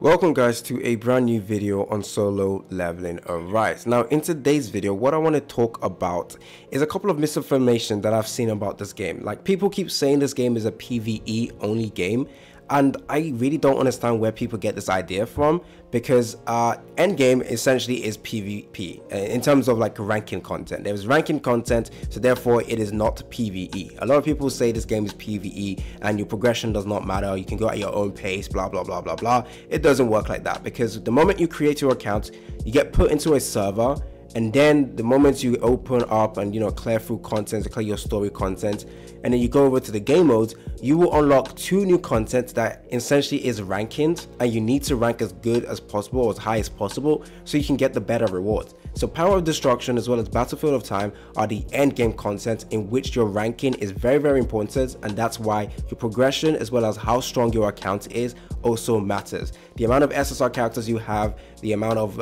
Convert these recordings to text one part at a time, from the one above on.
Welcome guys to a brand new video on solo leveling Arise. Now in today's video, what I want to talk about is a couple of misinformation that I've seen about this game. Like, people keep saying this game is a PvE only game, and I really don't understand where people get this idea from, because endgame essentially is PvP in terms of like ranking content. There's ranking content, so therefore it is not PvE. A lot of people say this game is PvE and your progression does not matter, you can go at your own pace, blah blah blah blah blah. It doesn't work like that, because the moment you create your account, you get put into a server, and then the moment you open up and clear through content, clear your story content, and then you go over to the game mode, you will unlock two new content that essentially is ranking, and you need to rank as good as possible, as high as possible, so you can get the better rewards. So Power of Destruction as well as Battlefield of Time are the end game content, in which your ranking is very important, and that's why your progression as well as how strong your account is also matters. The amount of SSR characters you have, the amount of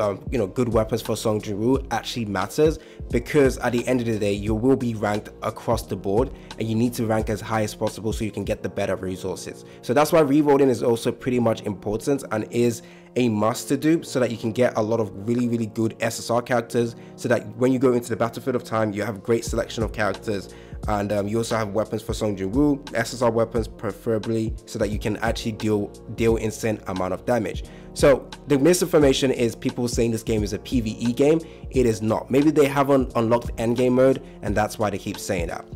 good weapons for Song Jin-woo actually matters, because at the end of the day you will be ranked across the board, and you need to rank as high as possible so you can get the better resources. So that's why rerolling is also pretty much important and is a must to do, so that you can get a lot of really good SSR characters, so that when you go into the Battlefield of Time you have a great selection of characters, and you also have weapons for Song Jin-woo, SSR weapons preferably, so that you can actually deal insane amount of damage. So the misinformation is people saying this game is a PvE game. It is not. Maybe they haven't unlocked endgame mode, and that's why they keep saying that.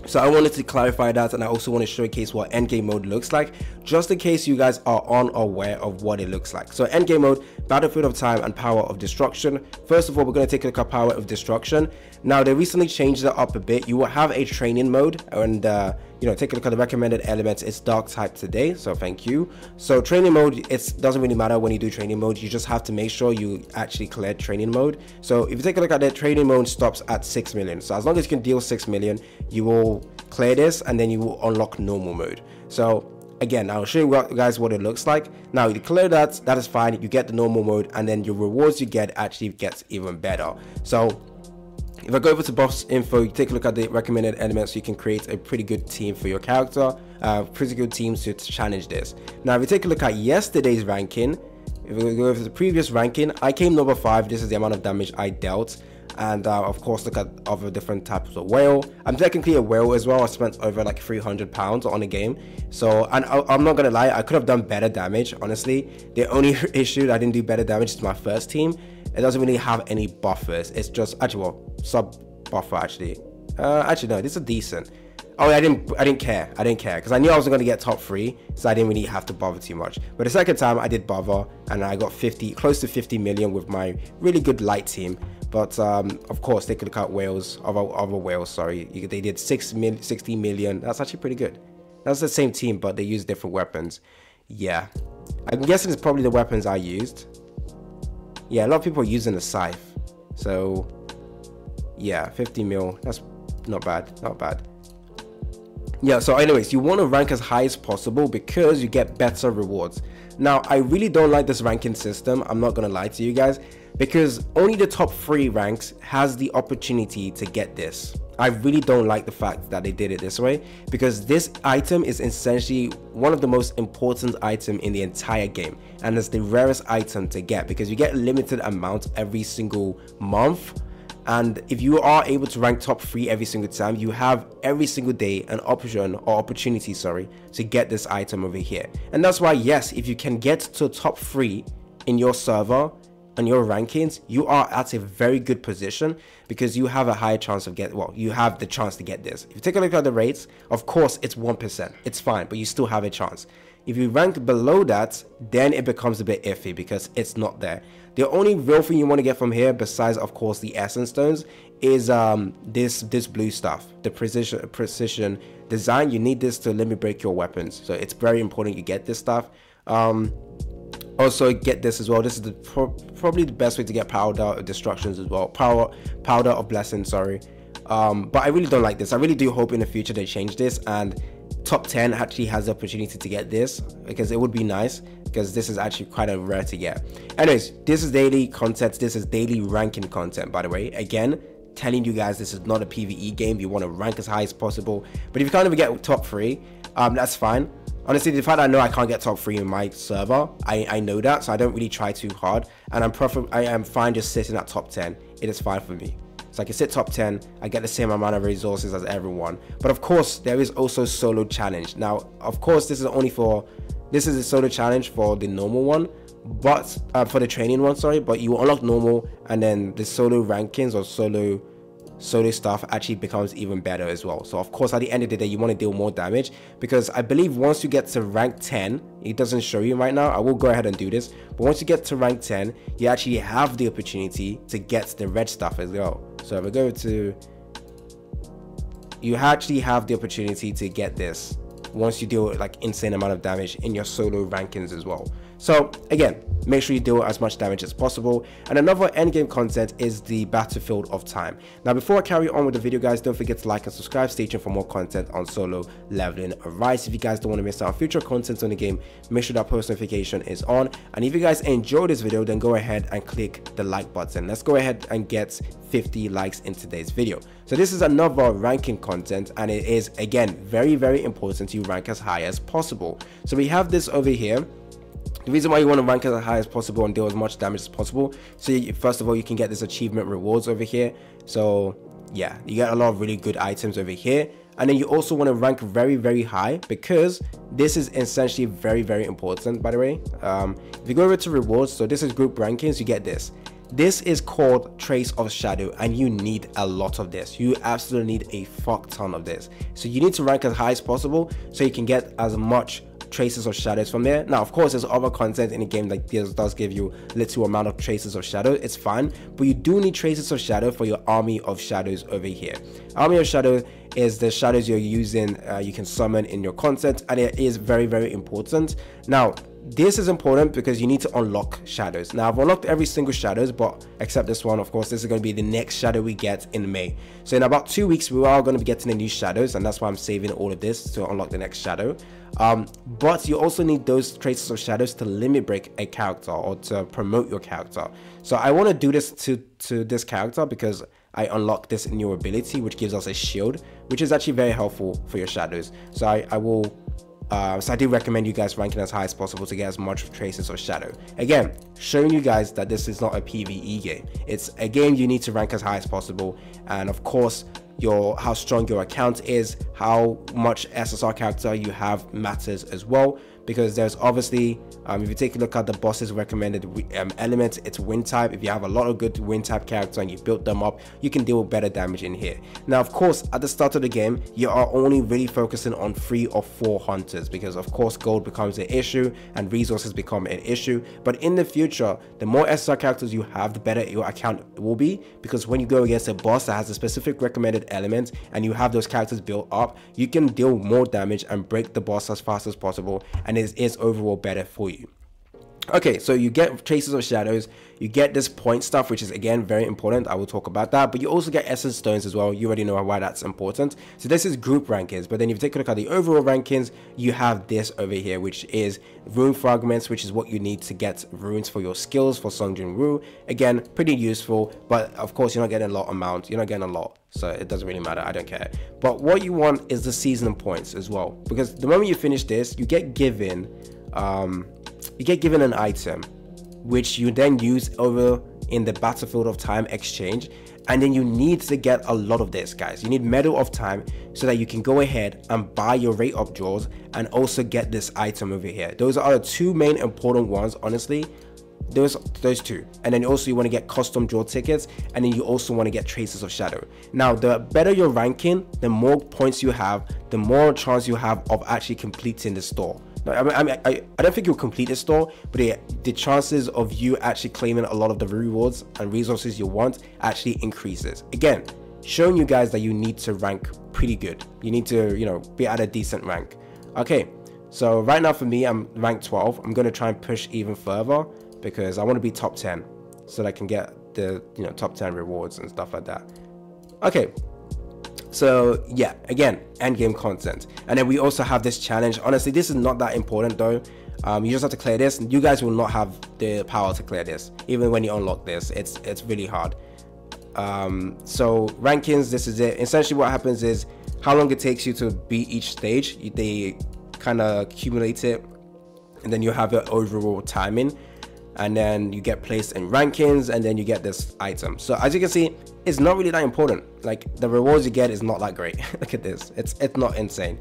So I wanted to clarify that, and I also want to showcase what endgame mode looks like, just in case you guys are unaware of what it looks like. So endgame mode, Battlefield of Time, and Power of Destruction. First of all, we're going to take a look at Power of Destruction. Now they recently changed it up a bit. You will have a training mode, and take a look at the recommended elements. It's dark type today, so thank you. So training mode, it doesn't really matter when you do training mode, you just have to make sure you actually clear training mode. So if you take a look at it, training mode stops at 6 million. So as long as you can deal 6 million, you will clear this, and then you will unlock normal mode. So again, I'll show you guys what it looks like. Now you clear that is fine, you get the normal mode, and then your rewards you get actually gets even better. So if I go over to boss info, you take a look at the recommended elements, you can create a pretty good team for your character, pretty good teams to challenge this. Now if you take a look at yesterday's ranking, if we go over the previous ranking, I came number 5. This is the amount of damage I dealt. And of course, look at other different types of whale. I'm technically a whale as well. I spent over like £300 on a game. So, and I'm not gonna lie, I could have done better damage, honestly. The only issue I didn't do better damage is my first team. It doesn't really have any buffers. It's just actually, well, sub buffer actually. Actually no, this is decent. Oh, I didn't care because I knew I wasn't going to get top 3, so I didn't really have to bother too much. But the second time I did bother, and I got close to 50 million with my really good light team. But of course they could look at whales, other whales, sorry, they did 60 million. That's actually pretty good. That's the same team, but they use different weapons. Yeah, I'm guessing it's probably the weapons I used. Yeah, a lot of people are using the scythe. So yeah, 50 mil, that's not bad. Yeah, so anyways, you want to rank as high as possible because you get better rewards. Now I really don't like this ranking system, I'm not gonna lie to you guys, because only the top 3 ranks has the opportunity to get this. I really don't like the fact that they did it this way, because this item is essentially one of the most important items in the entire game, and it's the rarest item to get, because you get a limited amount every single month. And if you are able to rank top 3 every single time, you have every single day an option or opportunity, sorry, to get this item over here. And that's why, yes, if you can get to top 3 in your server and your rankings, you are at a very good position, because you have a higher chance of you have the chance to get this. If you take a look at the rates, of course it's 1%, it's fine, but you still have a chance. If you rank below that, then it becomes a bit iffy, because it's not there. The only real thing you want to get from here, besides of course the essence stones, is this blue stuff, the precision design. You need this to limit break your weapons, so it's very important you get this stuff. Also get this as well. This is probably the best way to get powder of destructions as well, powder of blessings, sorry. But I really don't like this. I really do hope in the future they change this, and top 10 actually has the opportunity to get this, because it would be nice, because this is actually quite a rare to get. Anyways, this is daily content, this is daily ranking content, by the way. Again, telling you guys this is not a PvE game. You want to rank as high as possible, but if you can't even get top 3, that's fine. Honestly, the fact that I know I can't get top 3 in my server, I know that, so I don't really try too hard, and I am fine just sitting at top 10. It is fine for me. So I can sit top 10, I get the same amount of resources as everyone. But of course, there is also solo challenge. Now, of course, this is a solo challenge for the normal one, but for the training one, sorry, but you unlock normal, and then the solo rankings or solo stuff actually becomes even better as well. So of course, at the end of the day, you want to deal more damage, because I believe once you get to rank 10, it doesn't show you right now, I will go ahead and do this, but once you get to rank 10, you actually have the opportunity to get the red stuff as well. So if I go to, you actually have the opportunity to get this once you deal like insane amount of damage in your solo rankings as well. So again, make sure you deal as much damage as possible. And another endgame content is the battlefield of time. Now, before I carry on with the video, guys, don't forget to like and subscribe. Stay tuned for more content on solo leveling Arise. If you guys don't want to miss out on future content on the game, make sure that post notification is on. And if you guys enjoyed this video, then go ahead and click the like button. Let's go ahead and get 50 likes in today's video. So this is another ranking content, and it is again very, very important you rank as high as possible. So we have this over here. The reason why you want to rank as high as possible and deal as much damage as possible, so first of all, you can get this achievement rewards over here. So yeah, you get a lot of really good items over here. And then you also want to rank very, very high, because this is essentially very, very important, by the way. If you go over to rewards, so this is group rankings, you get this. This is called Trace of Shadow, and you need a lot of this. You absolutely need a fuck ton of this. So you need to rank as high as possible so you can get as much traces of shadows from there. Now, of course, there's other content in the game like this does give you little amount of traces of shadow. It's fine, but you do need traces of shadow for your army of shadows over here. Army of shadow is the shadows you're using, you can summon in your content, and it is very, very important. Now, this is important because you need to unlock shadows. Now, I've unlocked every single shadows, but except this one. Of course, this is going to be the next shadow we get in May. So in about 2 weeks, we are going to be getting the new shadows, and that's why I'm saving all of this to unlock the next shadow. But you also need those traces of shadows to limit break a character or to promote your character. So I want to do this to this character because I unlock this new ability, which gives us a shield, which is actually very helpful for your shadows. So I do recommend you guys ranking as high as possible to get as much traces of shadow. Again, showing you guys that this is not a PvE game. It's a game you need to rank as high as possible. And of course, how strong your account is, how much SSR character you have matters as well, because there's obviously if you take a look at the boss's recommended elements, it's wind type. If you have a lot of good wind type character and you build them up, you can deal with better damage in here. Now, of course, at the start of the game, you are only really focusing on 3 or 4 hunters, because of course gold becomes an issue and resources become an issue. But in the future, the more SSR characters you have, the better your account will be, because when you go against a boss that has a specific recommended element and you have those characters built up, you can deal more damage and break the boss as fast as possible, and it is overall better for you. Okay, so you get traces of shadows, you get this point stuff, which is again very important. I will talk about that, but you also get essence stones as well. You already know why that's important. So this is group rankings, but then if you take a look at the overall rankings, you have this over here, which is rune fragments, which is what you need to get runes for your skills for Song Jin Woo. Again, pretty useful, but of course you're not getting a lot amount, you're not getting a lot, so it doesn't really matter, I don't care. But what you want is the season points as well, because the moment you finish this, you get given an item which you then use over in the battlefield of time exchange, and then you need to get a lot of this, guys. You need medal of time so that you can go ahead and buy your rate up draws and also get this item over here. Those are the 2 main important ones, honestly. Those 2. And then also you want to get custom draw tickets, and then you also want to get traces of shadow. Now, the better your ranking, the more points you have, the more chance you have of actually completing the store. I don't think you'll complete the store, but the chances of you actually claiming a lot of the rewards and resources you want actually increases. Again, showing you guys that you need to rank pretty good. You need to, be at a decent rank. Okay, so right now for me, I'm ranked 12. I'm going to try and push even further because I want to be top 10 so that I can get the, top 10 rewards and stuff like that. Okay. So yeah, again, endgame content. And then we also have this challenge. Honestly, this is not that important though. You just have to clear this. You guys will not have the power to clear this. Even when you unlock this, it's really hard. So rankings, this is it. Essentially what happens is how long it takes you to beat each stage. They kind of accumulate it, and then you have your overall timing, and then you get placed in rankings, and then you get this item. So as you can see, it's not really that important. Like, the rewards you get is not that great. Look at this, it's not insane.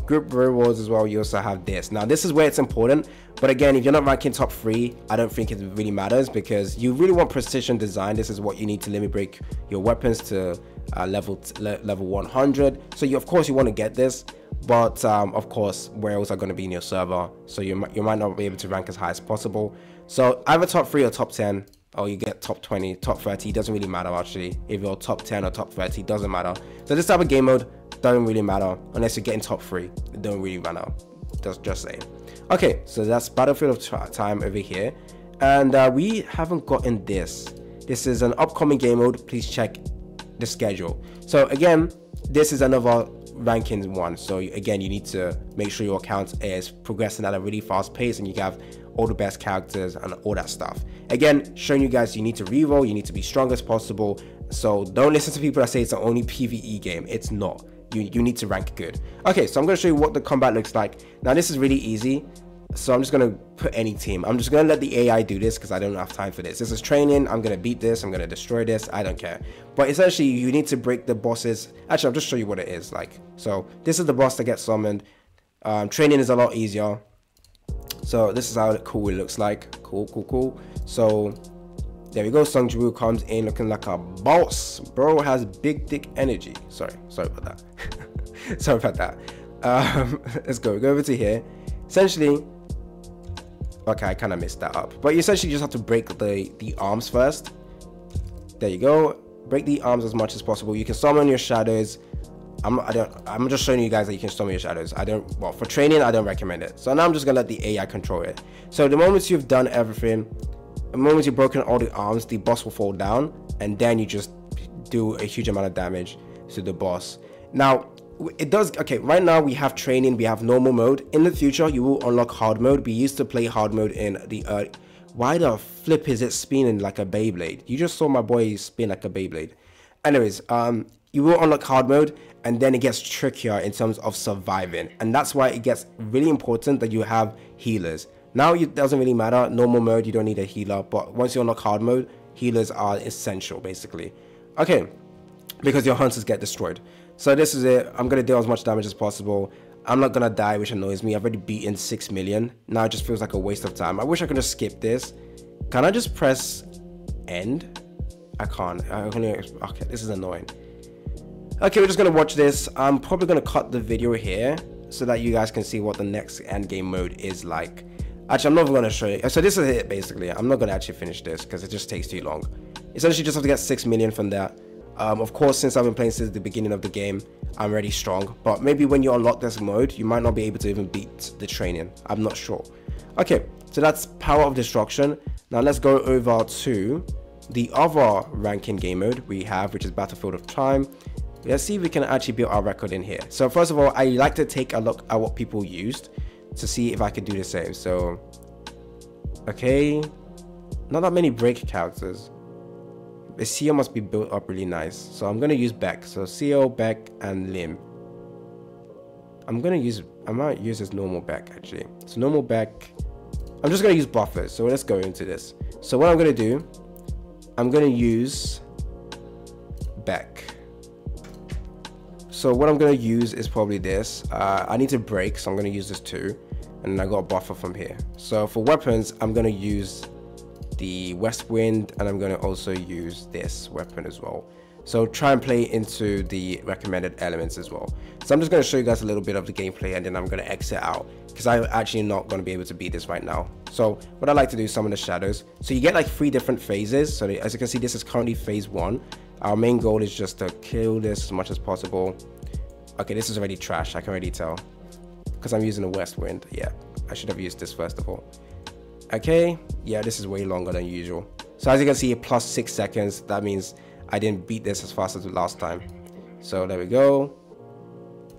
Group rewards as well, you also have this. Now this is where it's important, but again, if you're not ranking top 3, I don't think it really matters, because you really want precision design. This is what you need to limit break your weapons to level 100. So of course you want to get this, but of course whales are going to be in your server, so you might not be able to rank as high as possible. So either top 3 or top 10, or you get top 20, top 30, doesn't really matter actually. If you're top 10 or top 30, doesn't matter. So this type of game mode doesn't really matter unless you're getting top 3. It don't really matter, just saying. Okay, so that's Battlefield of Time over here, and we haven't gotten this. This is an upcoming game mode. Please check the schedule. So again, this is another ranking one. So again, you need to make sure your account is progressing at a really fast pace, and you have all the best characters and all that stuff. Again, showing you guys you need to reroll, you need to be strong as possible. So don't listen to people that say it's the only PvE game. It's not. You need to rank good. Okay, so I'm going to show you what the combat looks like. Now this is really easy, so I'm just going to put any team. I'm just going to let the AI do this because I don't have time for this. This is training. I'm going to beat this, I'm going to destroy this, I don't care. But essentially you need to break the bosses. Actually, I'll just show you what it is like. So this is the boss that gets summoned. Training is a lot easier. So this is how cool it looks like. Cool. So there we go. Sung Jiwoo comes in looking like a boss. Bro has big dick energy. Sorry about that. Sorry about that. Let's go over to here. Essentially, okay, I kind of messed that up, but you essentially just have to break the arms first. There you go. Break the arms as much as possible. You can summon your shadows. I'm just showing you guys that you can summon your shadows. Well, for training, I don't recommend it. So now I'm just gonna let the AI control it. So the moment you've done everything, the moment you've broken all the arms, the boss will fall down, and then you just do a huge amount of damage to the boss. Now it does. Okay, right now we have training, we have normal mode. In the future you will unlock hard mode. We used to play hard mode in the why the flip is it spinning like a Beyblade? You just saw my boy spin like a Beyblade. Anyways, you will unlock hard mode, and then it gets trickier in terms of surviving, and that's why it gets really important that you have healers. Now it doesn't really matter. Normal mode, you don't need a healer, but once you unlock hard mode, healers are essential basically. Okay, because your hunters get destroyed. So this is it. I'm gonna deal as much damage as possible. I'm not gonna die, which annoys me. I've already beaten 6 million. Now it just feels like a waste of time. I wish I could just skip this. Can I just press end? I can't. Okay, this is annoying. Okay, we're just gonna watch this. I'm probably gonna cut the video here so that you guys can see what the next end game mode is like. Actually, I'm not even gonna show you. So this is it basically. I'm not gonna actually finish this because it just takes too long. Essentially, you just have to get 6 million from that. Of course, since I've been playing since the beginning of the game, I'm already strong. But maybe when you unlock this mode, you might not be able to even beat the training. I'm not sure. Okay, so that's Power of Destruction. Now let's go over to the other ranking game mode we have, which is Battlefield of Time. Let's see if we can actually build our record in here. So first of all, I like to take a look at what people used to see if I could do the same. So, okay, not that many break characters. The CO must be built up really nice. So I'm gonna use Beck. So CO, Beck, and Lim. I might use this normal Beck actually. So normal Beck. I'm just gonna use buffers. So let's go into this. So what I'm gonna do, I'm gonna use Beck. So what I'm gonna use is probably this. I need to break, so I'm gonna use this too. And then I got a buffer from here. So for weapons, I'm gonna use the West Wind, and I'm gonna also use this weapon as well. So try and play into the recommended elements as well. So I'm just gonna show you guys a little bit of the gameplay, and then I'm gonna exit out because I'm actually not gonna be able to beat this right now. So what I like to do is summon the shadows. So you get like 3 different phases. So as you can see, this is currently phase 1. Our main goal is just to kill this as much as possible. Okay, this is already trash, I can already tell. Because I'm using the West Wind. Yeah, I should have used this first of all. Okay, yeah, this is way longer than usual. So as you can see, plus 6 seconds. That means I didn't beat this as fast as the last time. So there we go.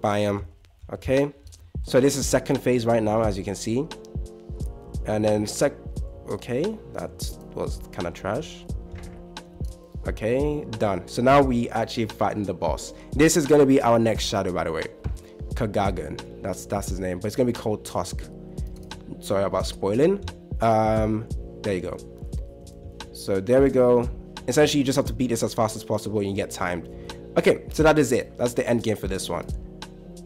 Bam. Okay, so this is second phase right now, as you can see. And then okay, that was kind of trash. Okay, done. So now we actually fighting the boss. This is going to be our next shadow, by the way. Kagagan. That's his name, but it's gonna be called Tusk. Sorry about spoiling. There you go. So there we go. Essentially, you just have to beat this as fast as possible and you get timed. Okay, so that is it. That's the end game for this one.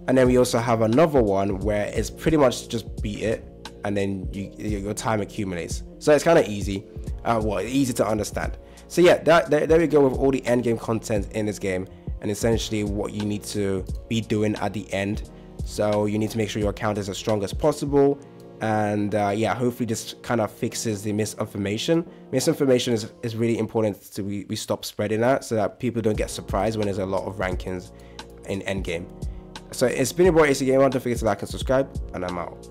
And then we also have another one where it's pretty much just beat it, and then your time accumulates. So it's kind of easy. Well, easy to understand. So yeah, there we go with all the end game content in this game, and essentially what you need to be doing at the end. So you need to make sure your account is as strong as possible. And yeah, hopefully this kind of fixes the misinformation. Misinformation is really important to we stop spreading that, so that people don't get surprised when there's a lot of rankings in endgame. So it's been your boy AC Gamer. Don't forget to like and subscribe, and I'm out.